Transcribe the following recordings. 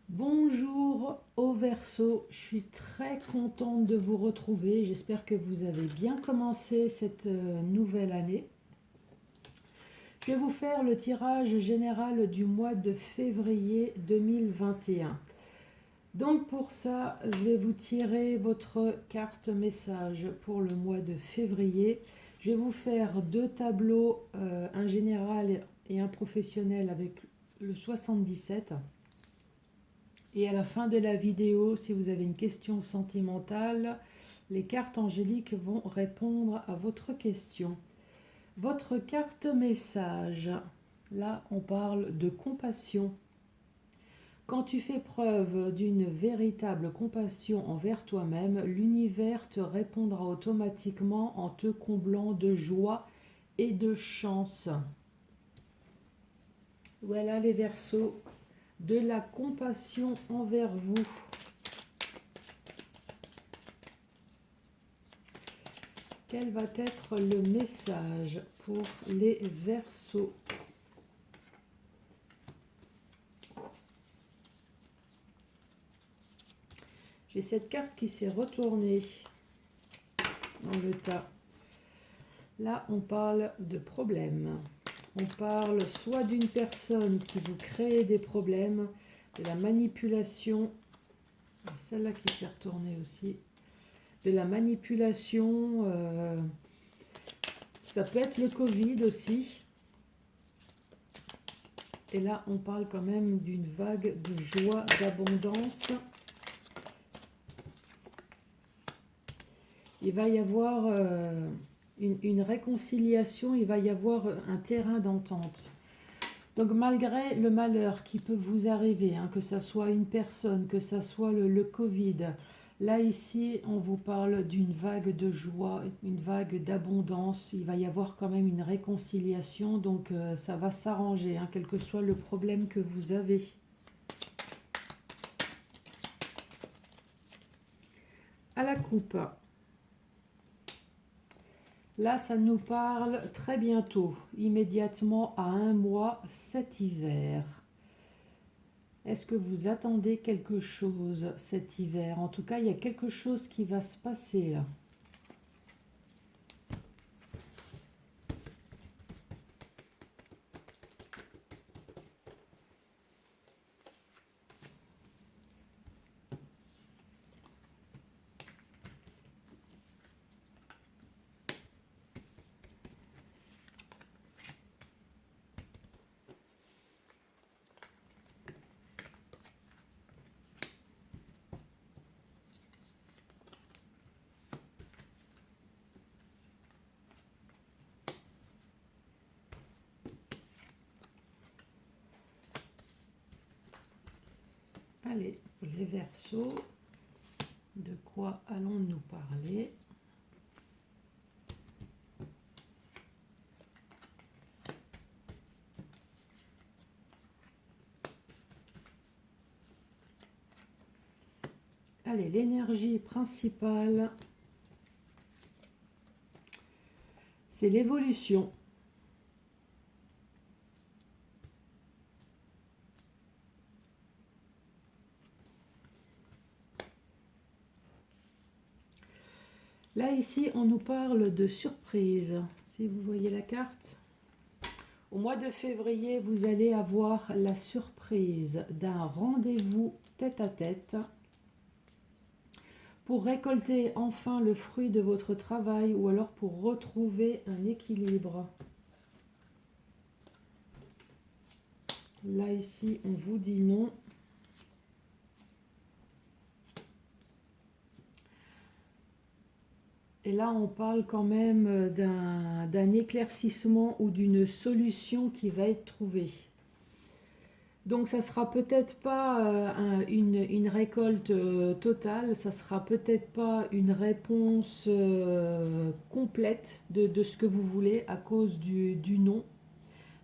Bonjour au Verseau, je suis très contente de vous retrouver. J'espère que vous avez bien commencé cette nouvelle année. Je vais vous faire le tirage général du mois de février 2021. Donc pour ça, je vais vous tirer votre carte message pour le mois de février. Je vais vous faire deux tableaux, un général et un professionnel avec le 77. Et à la fin de la vidéo, si vous avez une question sentimentale, les cartes angéliques vont répondre à votre question. Votre carte message, là on parle de compassion. Quand tu fais preuve d'une véritable compassion envers toi-même, l'univers te répondra automatiquement en te comblant de joie et de chance. Voilà les Verseaux, de la compassion envers vous. Quel va être le message pour les Verseaux? J'ai cette carte qui s'est retournée dans le tas. Là, on parle de problèmes. On parle soit d'une personne qui vous crée des problèmes, de la manipulation, celle-là qui s'est retournée aussi, de la manipulation, ça peut être le Covid aussi. Et là, on parle quand même d'une vague de joie, d'abondance. Il va y avoir une réconciliation, il va y avoir un terrain d'entente. Donc malgré le malheur qui peut vous arriver, que ce soit une personne, que ce soit le Covid, là ici on vous parle d'une vague de joie, une vague d'abondance. Il va y avoir quand même une réconciliation, donc ça va s'arranger, quel que soit le problème que vous avez. À la coupe. Là, ça nous parle très bientôt, immédiatement à un mois, cet hiver. Est-ce que vous attendez quelque chose cet hiver? En tout cas, il y a quelque chose qui va se passer là. Allez, pour les Verseaux, de quoi allons-nous parler? Allez, l'énergie principale, c'est l'évolution. Là, ici, on nous parle de surprise. Si vous voyez la carte, au mois de février, vous allez avoir la surprise d'un rendez-vous tête-à-tête pour récolter enfin le fruit de votre travail ou alors pour retrouver un équilibre. Là, ici, on vous dit non. Et là, on parle quand même d'un éclaircissement ou d'une solution qui va être trouvée. Donc, ça sera peut-être pas une récolte totale, ça sera peut-être pas une réponse complète de ce que vous voulez à cause du non.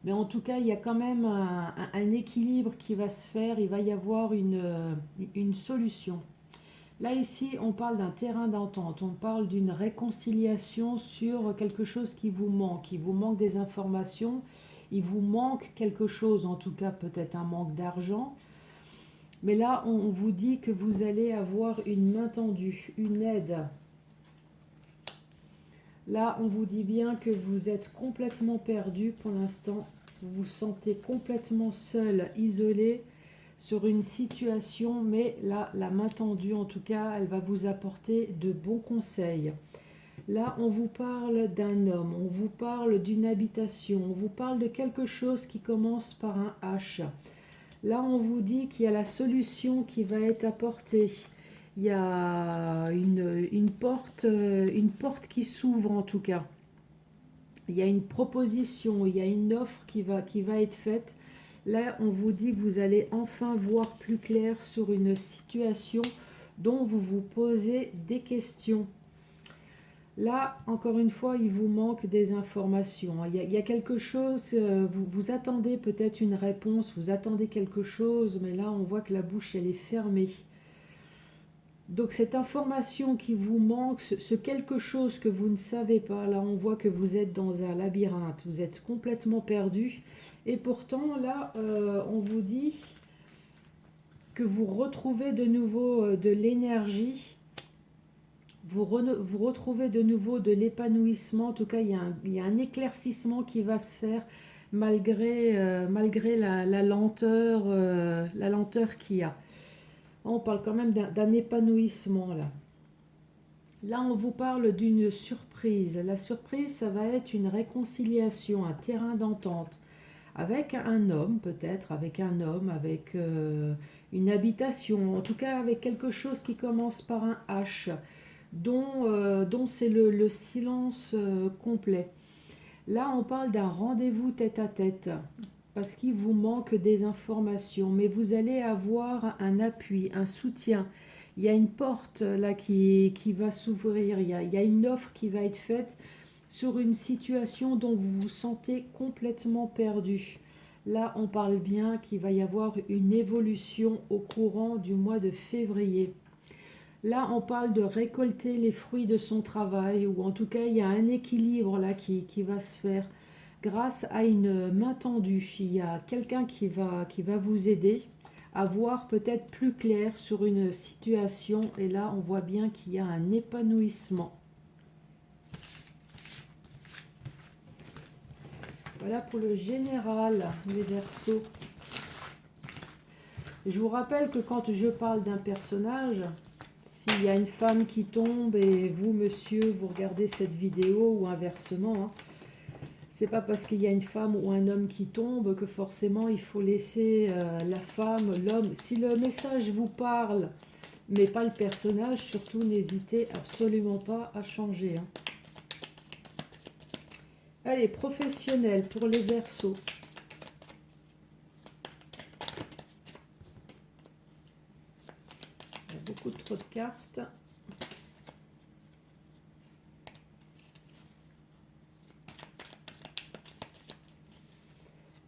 Mais en tout cas, il y a quand même un équilibre qui va se faire, il va y avoir une solution. Là, ici, on parle d'un terrain d'entente, on parle d'une réconciliation sur quelque chose qui vous manque. Il vous manque des informations, il vous manque quelque chose, en tout cas peut-être un manque d'argent. Mais là, on vous dit que vous allez avoir une main tendue, une aide. Là, on vous dit bien que vous êtes complètement perdu pour l'instant. Vous vous sentez complètement seul, isolé sur une situation, mais là, la main tendue, en tout cas, elle va vous apporter de bons conseils. Là, on vous parle d'un homme, on vous parle d'une habitation, on vous parle de quelque chose qui commence par un H. Là, on vous dit qu'il y a la solution qui va être apportée. Il y a une porte qui s'ouvre en tout cas. Il y a une proposition, il y a une offre qui va être faite. Là, on vous dit que vous allez enfin voir plus clair sur une situation dont vous vous posez des questions. Là, encore une fois, il vous manque des informations. Il y a quelque chose, vous attendez peut-être une réponse, vous attendez quelque chose, mais là, on voit que la bouche, elle est fermée. Donc, cette information qui vous manque, ce quelque chose que vous ne savez pas, là, on voit que vous êtes dans un labyrinthe, vous êtes complètement perdu. Et pourtant, là, on vous dit que vous retrouvez de nouveau de l'énergie. Vous retrouvez de nouveau de l'épanouissement. En tout cas, il y a un éclaircissement qui va se faire malgré la lenteur qu'il y a. On parle quand même d'un épanouissement là. Là, on vous parle d'une surprise. La surprise, ça va être une réconciliation, un terrain d'entente avec un homme, peut-être, avec une habitation, en tout cas avec quelque chose qui commence par un H. Dont c'est le silence complet. Là, on parle d'un rendez-vous tête à tête, parce qu'il vous manque des informations, mais vous allez avoir un appui, un soutien. Il y a une porte là qui va s'ouvrir, il y a une offre qui va être faite sur une situation dont vous vous sentez complètement perdu. Là, on parle bien qu'il va y avoir une évolution au courant du mois de février. Là, on parle de récolter les fruits de son travail, ou en tout cas, il y a un équilibre là qui va se faire grâce à une main tendue. Il y a quelqu'un qui va vous aider à voir peut-être plus clair sur une situation, et là, on voit bien qu'il y a un épanouissement. Voilà pour le général, les Verseaux. Je vous rappelle que quand je parle d'un personnage, s'il y a une femme qui tombe et vous, monsieur, vous regardez cette vidéo ou inversement, hein, c'est pas parce qu'il y a une femme ou un homme qui tombe que forcément il faut laisser la femme, l'homme. Si le message vous parle, mais pas le personnage, surtout n'hésitez absolument pas à changer. Hein. Allez, professionnel pour les Verseaux. Il y a beaucoup trop de cartes.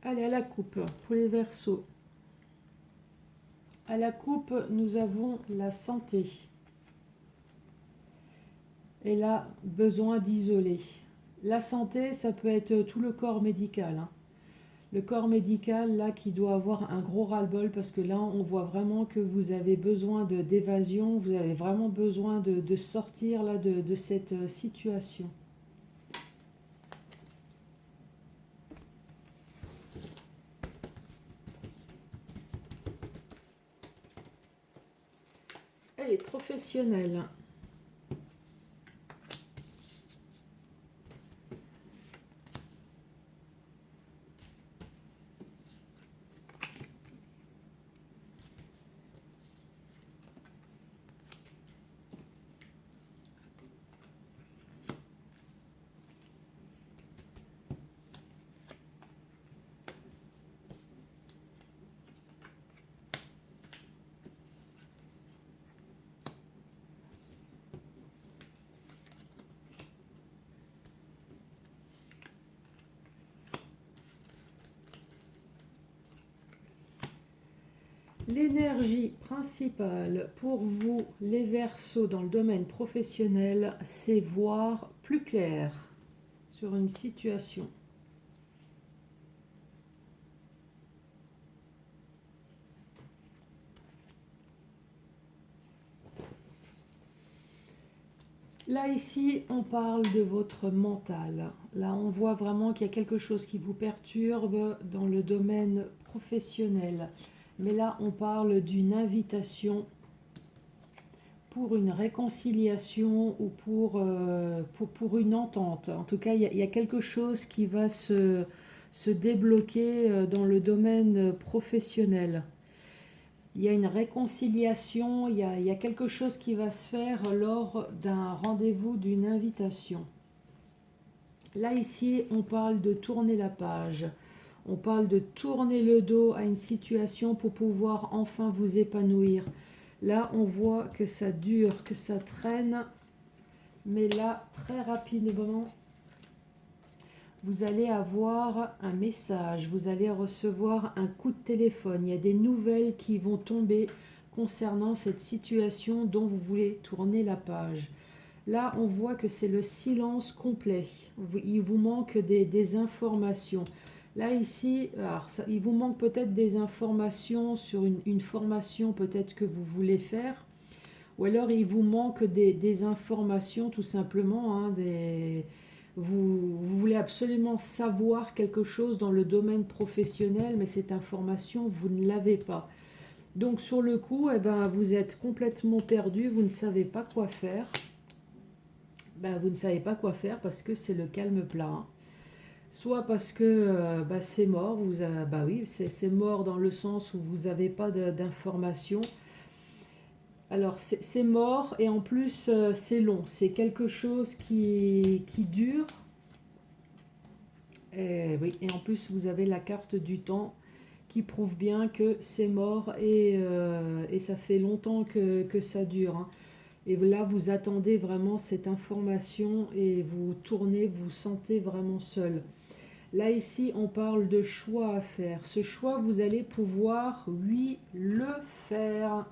Allez, à la coupe, pour les Verseaux. À la coupe, nous avons la santé. Et là, besoin d'isoler. La santé, ça peut être tout le corps médical. Hein. Le corps médical, là, qui doit avoir un gros ras-le-bol, parce que là, on voit vraiment que vous avez besoin d'évasion, vous avez vraiment besoin de sortir là, de cette situation. Allez, professionnel. L'énergie principale pour vous, les Verseaux, dans le domaine professionnel, c'est voir plus clair sur une situation. Là, ici, on parle de votre mental. Là, on voit vraiment qu'il y a quelque chose qui vous perturbe dans le domaine professionnel. Mais là, on parle d'une invitation pour une réconciliation ou pour une entente. En tout cas, il y a quelque chose qui va se débloquer dans le domaine professionnel. Il y a une réconciliation, il y a quelque chose qui va se faire lors d'un rendez-vous, d'une invitation. Là, ici, on parle de tourner la page. On parle de tourner le dos à une situation pour pouvoir enfin vous épanouir. Là, on voit que ça dure, que ça traîne. Mais là, très rapidement, vous allez avoir un message, vous allez recevoir un coup de téléphone. Il y a des nouvelles qui vont tomber concernant cette situation dont vous voulez tourner la page. Là, on voit que c'est le silence complet. Il vous manque des informations. Là, ici, alors il vous manque peut-être des informations sur une formation peut-être que vous voulez faire. Ou alors, il vous manque des informations tout simplement, hein, vous voulez absolument savoir quelque chose dans le domaine professionnel, mais cette information, vous ne l'avez pas. Donc, sur le coup, eh ben, vous êtes complètement perdu, vous ne savez pas quoi faire. Ben, vous ne savez pas quoi faire parce que c'est le calme plat, hein. Soit parce que c'est mort, bah oui, c'est mort dans le sens où vous n'avez pas d'informations. Alors c'est mort et en plus c'est long, c'est quelque chose qui dure. Et, oui, et en plus vous avez la carte du temps qui prouve bien que c'est mort et ça fait longtemps que ça dure, hein. Et là vous attendez vraiment cette information et vous tournez, vous sentez vraiment seul. Là, ici, on parle de choix à faire. Ce choix, vous allez pouvoir, oui, le faire.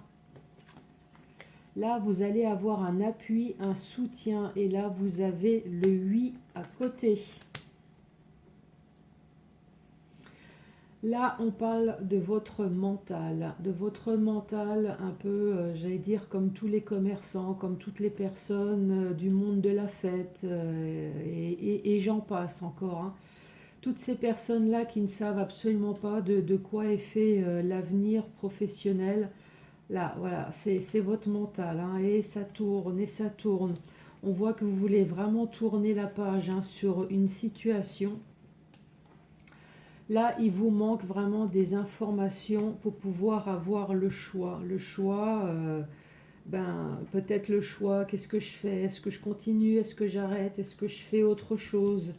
Là, vous allez avoir un appui, un soutien. Et là, vous avez le oui à côté. Là, on parle de votre mental. De votre mental, un peu, j'allais dire, comme tous les commerçants, comme toutes les personnes du monde de la fête. Et j'en passe encore, hein. Toutes ces personnes-là qui ne savent absolument pas de quoi est fait l'avenir professionnel, là, voilà, c'est votre mental, hein, et ça tourne, et ça tourne. On voit que vous voulez vraiment tourner la page, hein, sur une situation. Là, il vous manque vraiment des informations pour pouvoir avoir le choix. Le choix, peut-être le choix, qu'est-ce que je fais? Est-ce que je continue? Est-ce que j'arrête? Est-ce que je fais autre chose?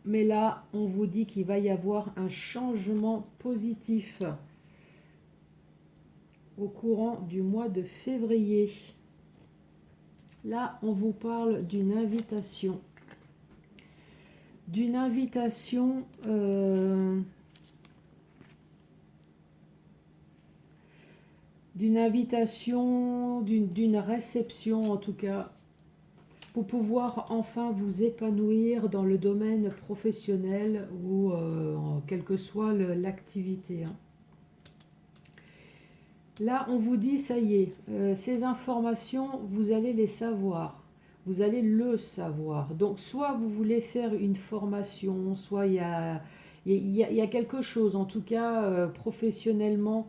Mais là, on vous dit qu'il va y avoir un changement positif au courant du mois de février. Là, on vous parle d'une invitation. D'une invitation, d'une réception en tout cas, pour pouvoir enfin vous épanouir dans le domaine professionnel ou quelle que soit l'activité, hein. Là, on vous dit, ça y est, ces informations, vous allez les savoir. Vous allez le savoir. Donc, soit vous voulez faire une formation, soit il y a quelque chose, en tout cas professionnellement.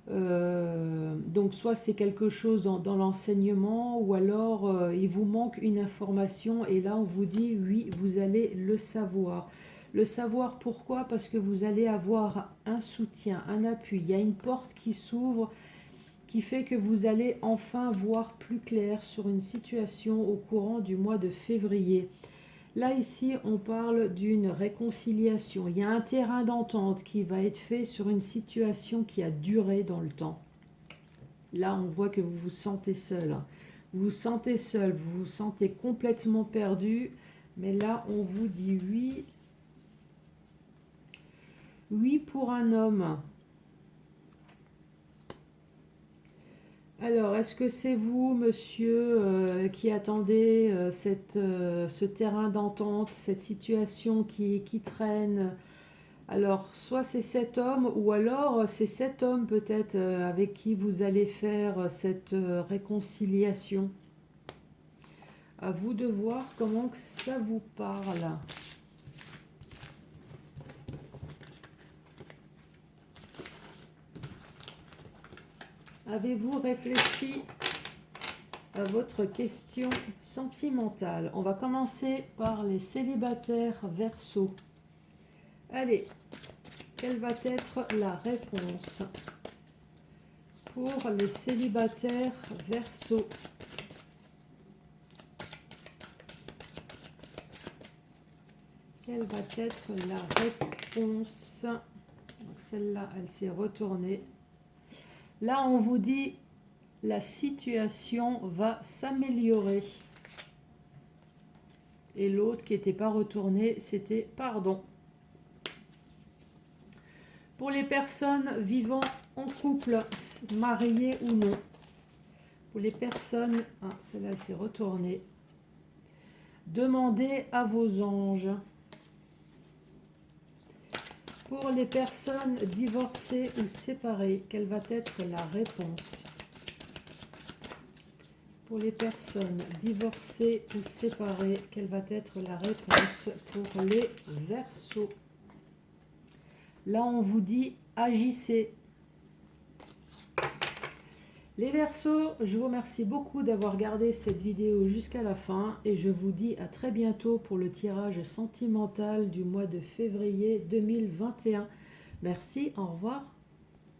Donc, soit c'est quelque chose dans l'enseignement, ou alors il vous manque une information, et là, on vous dit, oui, vous allez le savoir. Le savoir pourquoi? Parce que vous allez avoir un soutien, un appui. Il y a une porte qui s'ouvre qui fait que vous allez enfin voir plus clair sur une situation au courant du mois de février. Là, ici, on parle d'une réconciliation. Il y a un terrain d'entente qui va être fait sur une situation qui a duré dans le temps. Là, on voit que vous vous sentez seul. Vous vous sentez seul, vous vous sentez complètement perdu. Mais là, on vous dit oui. Oui pour un homme. Alors, est-ce que c'est vous, monsieur, qui attendez ce terrain d'entente, cette situation qui traîne? Alors, soit c'est cet homme, ou alors c'est cet homme peut-être avec qui vous allez faire cette réconciliation. À vous de voir comment que ça vous parle. Avez-vous réfléchi à votre question sentimentale? On va commencer par les célibataires Verseau. Allez, quelle va être la réponse pour les célibataires Verseau? Quelle va être la réponse? Donc celle-là, elle s'est retournée. Là, on vous dit la situation va s'améliorer. Et l'autre qui n'était pas retourné, c'était pardon. Pour les personnes vivant en couple, mariées ou non. Pour les personnes, celle-là, elle s'est retournée. Demandez à vos anges. Pour les personnes divorcées ou séparées, quelle va être la réponse? Pour les personnes divorcées ou séparées, quelle va être la réponse pour les Verseaux? Là, on vous dit agissez. Les Verseaux, je vous remercie beaucoup d'avoir regardé cette vidéo jusqu'à la fin et je vous dis à très bientôt pour le tirage sentimental du mois de février 2021. Merci, au revoir.